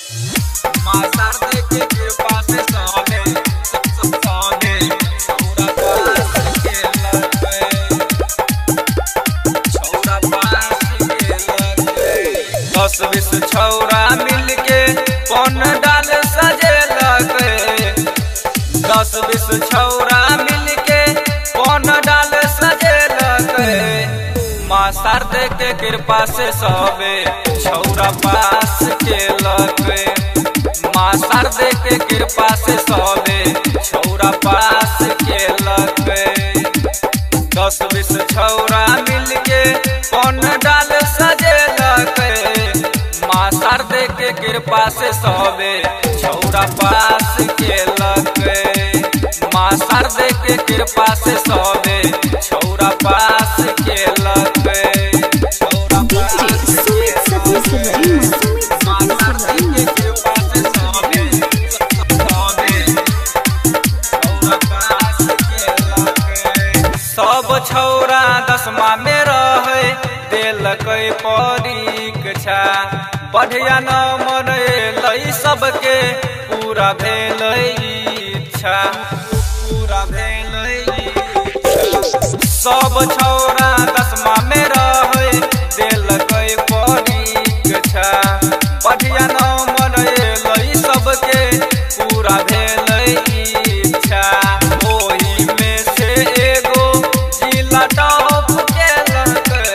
माँ शारदे के कृपा से सबे छौरा पास के लगे, छौरा पास के लगे। 10-20 छौरा मिलके पन डाल सजे लगे, 10-20 छौरा मिलके पन डाल सजे लगे। माँ शारदे के कृपा से सबे छौरा पास के लगे, माँ शारदे के कृपा से सबे छौरा पास के लगे। 10-20 छौरा मिलके पन डाल सजे लगे, माँ शारदे के कृपा से सबे छौरा पास के लगे, माँ शारदे के कृपा से सबे छौरा पास के लगे। छौरा पास के लगे, माँ शारदे के कृपा से सबे छौरा पास के लगे। सब छौरा 10मा में रहे देलकै परीक्षा, बढ़िया नंबर अयलै सबके पूरा भेलै इच्छा, पूरा भेलै इच्छा। सब छौरा 10मा में रहे देलकै परीक्षा, बढ़िया नंबर अयलै सबके पूरा भेलै इच्छा। ओही में से एगो जिला टॉप केलकै,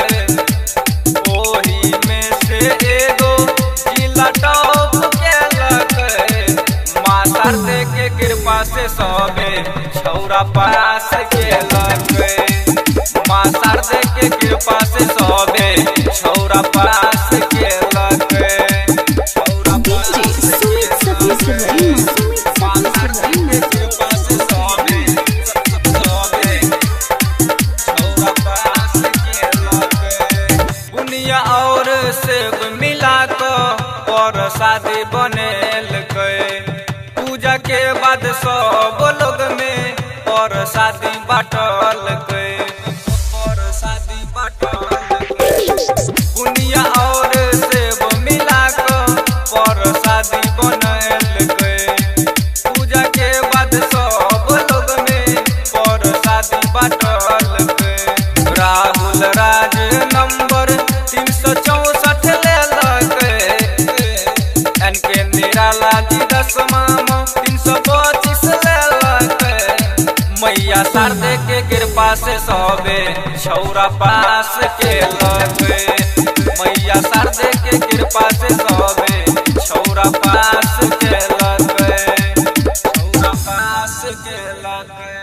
ओही में से एगो जिला टॉप केलकै। माँ शारदे के कृपा से सबे छौरा पास केलकै, माँ शारदे के कृपा से सबे छौरा पास केलकै। छौरा पास केलकै, माँ शारदे के कृपा से सबे छौरा पास केलकै। बुनिया और सेब मिला कर शादी बनेलकै, पूजा के बाद सब लोग में और शादी बांटलकै, और शादी बांटलकै। बुनिया और सेब मिला कर शादी बनेलकै, पूजा के बाद सब लोग में और शादी बांटलकै। राहुल राज नंबर 364 लेलकै, एनके निराला जी 10मा में 325 लेलकै। मैया शारदे के कृपा से सबे छौरा पास के लगे, मैया शारदे के कृपा से सबे छौरा पास के लगे, छौरा पास के लगे।